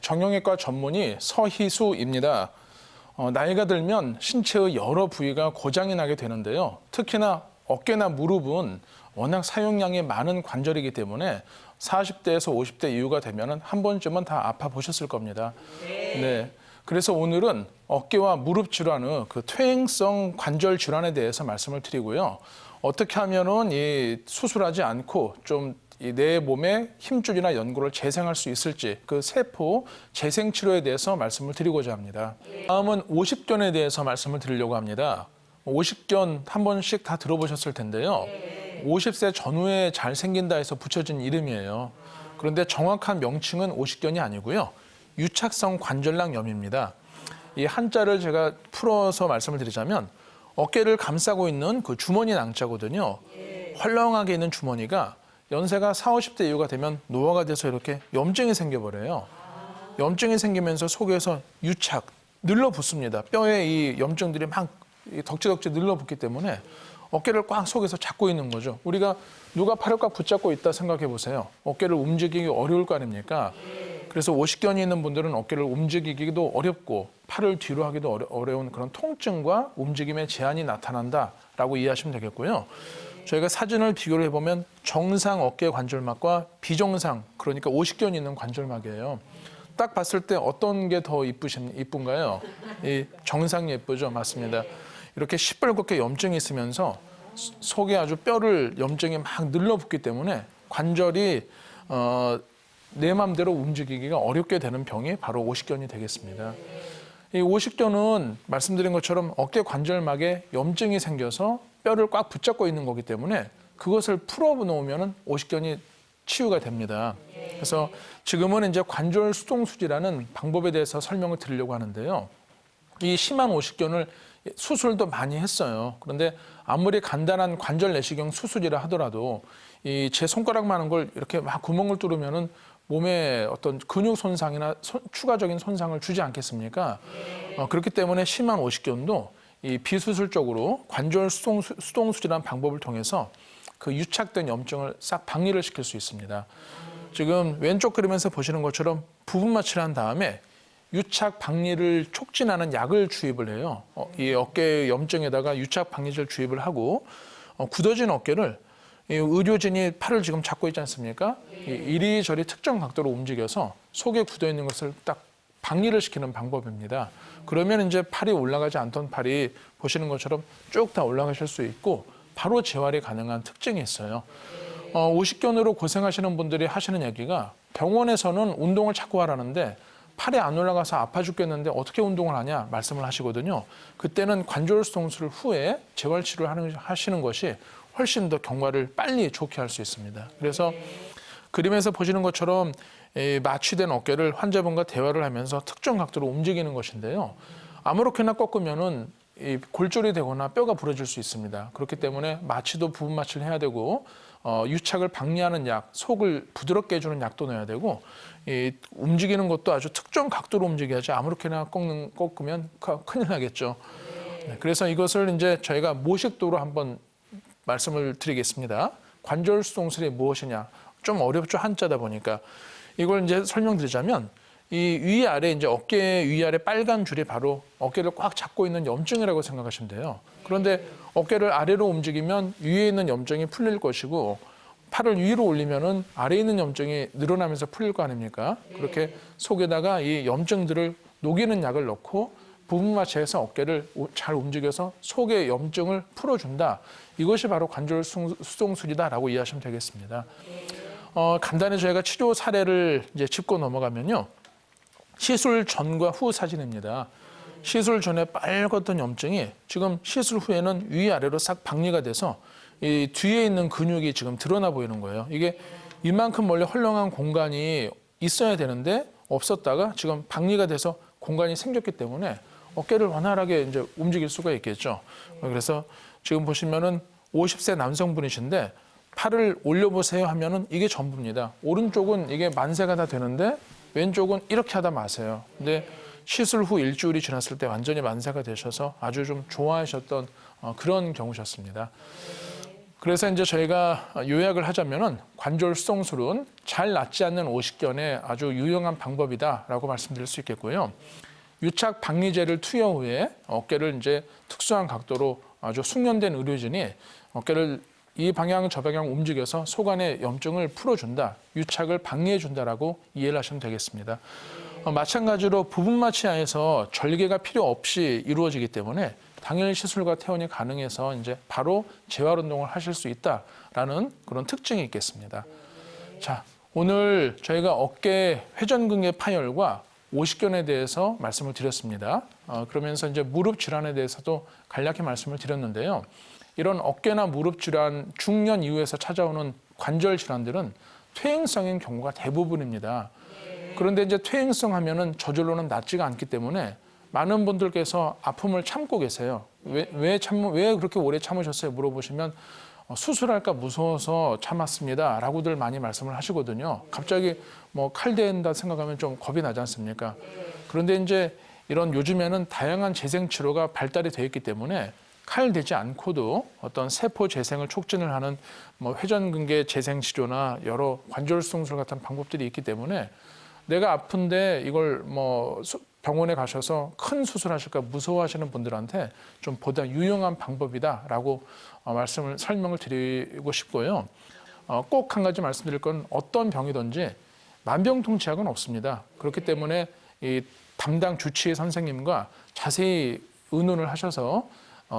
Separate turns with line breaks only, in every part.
정형외과 전문의 서희수입니다. 나이가 들면 신체의 여러 부위가 고장이 나게 되는데요. 특히나 어깨나 무릎은 워낙 사용량이 많은 관절이기 때문에 40대에서 50대 이후가 되면 한 번쯤은 다 아파 보셨을 겁니다. 네. 그래서 오늘은 어깨와 무릎 질환의 그 퇴행성 관절 질환에 대해서 말씀을 드리고요. 어떻게 하면은 이 수술하지 않고 좀 내 몸의 힘줄이나 연골을 재생할 수 있을지 그 세포 재생 치료에 대해서 말씀을 드리고자 합니다. 다음은 오십견에 대해서 말씀을 드리려고 합니다. 오십견 한 번씩 다 들어보셨을 텐데요. 50세 전후에 잘 생긴다 해서 붙여진 이름이에요. 그런데 정확한 명칭은 오십견이 아니고요. 유착성 관절낭염입니다. 이 한자를 제가 풀어서 말씀을 드리자면 어깨를 감싸고 있는 그 주머니 낭자거든요. 헐렁하게 있는 주머니가 연세가 40, 50대 이후가 되면 노화가 돼서 이렇게 염증이 생겨버려요. 염증이 생기면서 속에서 유착, 늘러붙습니다. 뼈에 이 염증들이 막 덕지덕지 늘러붙기 때문에 어깨를 꽉 속에서 잡고 있는 거죠. 우리가 누가 팔을 꽉 붙잡고 있다 생각해 보세요. 어깨를 움직이기 어려울 거 아닙니까? 그래서 오십견이 있는 분들은 어깨를 움직이기도 어렵고 팔을 뒤로 하기도 어려운 그런 통증과 움직임의 제한이 나타난다라고 이해하시면 되겠고요. 저희가 사진을 비교를 해보면 정상 어깨 관절막과 비정상, 그러니까 오십견이 있는 관절막이에요. 딱 봤을 때 어떤 게 더 이쁜가요? 이 정상이 예쁘죠? 맞습니다. 이렇게 시뻘겋게 염증이 있으면서 속에 아주 뼈를 염증이 막 늘러붙기 때문에 관절이 내 마음대로 움직이기가 어렵게 되는 병이 바로 오십견이 되겠습니다. 이 오십견은 말씀드린 것처럼 어깨 관절막에 염증이 생겨서 뼈를 꽉 붙잡고 있는 거기 때문에 그것을 풀어놓으면 오십견이 치유가 됩니다. 그래서 지금은 이제 관절 수동수지라는 방법에 대해서 설명을 드리려고 하는데요. 이 심한 오십견을 수술도 많이 했어요. 그런데 아무리 간단한 관절 내시경 수술이라 하더라도 이 제 손가락만한 걸 이렇게 막 구멍을 뚫으면은 몸에 어떤 근육 손상이나 추가적인 손상을 주지 않겠습니까? 그렇기 때문에 심한 오십견도 이 비수술적으로 관절 수동수지라는 방법을 통해서 그 유착된 염증을 싹 박리를 시킬 수 있습니다. 지금 왼쪽 그림에서 보시는 것처럼 부분 마취를 한 다음에 유착 박리를 촉진하는 약을 주입을 해요. 이 어깨 염증에다가 유착 박리제를 주입을 하고 굳어진 어깨를 이 의료진이 팔을 지금 잡고 있지 않습니까? 이리저리 특정 각도로 움직여서 속에 굳어 있는 것을 딱 박리를 시키는 방법입니다. 그러면 이제 팔이 올라가지 않던 팔이 보시는 것처럼 쭉 다 올라가실 수 있고 바로 재활이 가능한 특징이 있어요. 오십견으로 고생하시는 분들이 하시는 얘기가 병원에서는 운동을 자꾸 하라는데 팔이 안 올라가서 아파 죽겠는데 어떻게 운동을 하냐 말씀을 하시거든요. 그때는 관절 수동술 후에 재활 치료를 하시는 것이 훨씬 더 경과를 빨리 좋게 할 수 있습니다. 그래서 그림에서 보시는 것처럼 마취된 어깨를 환자분과 대화를 하면서 특정 각도로 움직이는 것인데요. 아무렇게나 꺾으면은 이 골절이 되거나 뼈가 부러질 수 있습니다. 그렇기 때문에 마취도 부분 마취를 해야 되고 유착을 박리하는 약, 속을 부드럽게 해주는 약도 넣어야 되고 움직이는 것도 아주 특정 각도로 움직여야지 아무렇게나 꺾으면 큰일 나겠죠. 네, 그래서 이것을 이제 저희가 모식도로 한번 말씀을 드리겠습니다. 관절 수동술이 무엇이냐? 좀 어렵죠, 한자다 보니까. 이걸 이제 설명드리자면 이 위아래 이제 어깨 위아래 빨간 줄이 바로 어깨를 꽉 잡고 있는 염증이라고 생각하시면 돼요. 그런데 어깨를 아래로 움직이면 위에 있는 염증이 풀릴 것이고 팔을 위로 올리면은 아래에 있는 염증이 늘어나면서 풀릴 거 아닙니까? 그렇게 속에다가 이 염증들을 녹이는 약을 넣고 부분 마취해서 어깨를 잘 움직여서 속의 염증을 풀어준다. 이것이 바로 관절 수동술이다라고 이해하시면 되겠습니다. 간단히 저희가 치료 사례를 이제 짚고 넘어가면요. 시술 전과 후 사진입니다. 시술 전에 빨갛던 염증이 지금 시술 후에는 위아래로 싹 박리가 돼서 이 뒤에 있는 근육이 지금 드러나 보이는 거예요. 이게 이만큼 원래 헐렁한 공간이 있어야 되는데 없었다가 지금 박리가 돼서 공간이 생겼기 때문에 어깨를 원활하게 이제 움직일 수가 있겠죠. 그래서 지금 보시면은 50세 남성분이신데 팔을 올려보세요 하면은 이게 전부입니다. 오른쪽은 이게 만세가 다 되는데 왼쪽은 이렇게 하다 마세요. 근데 시술 후 일주일이 지났을 때 완전히 만세가 되셔서 아주 좀 좋아하셨던 그런 경우셨습니다. 그래서 이제 저희가 요약을 하자면은 관절 수동술은 잘 낫지 않는 오십견의 아주 유용한 방법이다라고 말씀드릴 수 있겠고요. 유착 박리제를 투여 후에 어깨를 이제 특수한 각도로 아주 숙련된 의료진이 어깨를 이 방향 저 방향 움직여서 속 안의 염증을 풀어준다, 유착을 방해해준다라고 이해를 하시면 되겠습니다. 마찬가지로 부분마취하에서 절개가 필요 없이 이루어지기 때문에 당일 시술과 퇴원이 가능해서 이제 바로 재활 운동을 하실 수 있다라는 그런 특징이 있겠습니다. 자, 오늘 저희가 어깨 회전근개 파열과 오십견에 대해서 말씀을 드렸습니다. 그러면서 이제 무릎 질환에 대해서도 간략히 말씀을 드렸는데요. 이런 어깨나 무릎 질환 중년 이후에서 찾아오는 관절 질환들은 퇴행성인 경우가 대부분입니다. 그런데 이제 퇴행성 하면은 저절로는 낫지가 않기 때문에 많은 분들께서 아픔을 참고 계세요. 왜 그렇게 오래 참으셨어요? 물어보시면 수술할까 무서워서 참았습니다. 라고들 많이 말씀을 하시거든요. 갑자기 뭐 칼 대는다 생각하면 좀 겁이 나지 않습니까? 그런데 이제 이런 요즘에는 다양한 재생 치료가 발달이 되어 있기 때문에 칼 대지 않고도 어떤 세포 재생을 촉진을 하는 뭐 회전근개 재생 치료나 여러 관절 수동술 같은 방법들이 있기 때문에 내가 아픈데 이걸 뭐 병원에 가셔서 큰 수술하실까 무서워하시는 분들한테 좀 보다 유용한 방법이다라고 설명을 드리고 싶고요. 꼭 한 가지 말씀드릴 건 어떤 병이든지 만병통치약은 없습니다. 그렇기 때문에 이 담당 주치의 선생님과 자세히 의논을 하셔서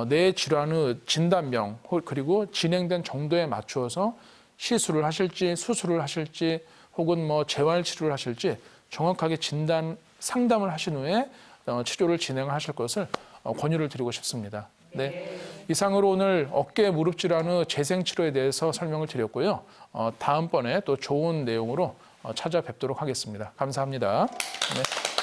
내 질환의 진단명 그리고 진행된 정도에 맞추어서 시술을 하실지 수술을 하실지 혹은 뭐 재활 치료를 하실지 정확하게 진단 상담을 하신 후에 치료를 진행하실 것을 권유를 드리고 싶습니다. 네, 이상으로 오늘 어깨 무릎 질환의 재생 치료에 대해서 설명을 드렸고요. 다음번에 또 좋은 내용으로 찾아뵙도록 하겠습니다. 감사합니다. 네.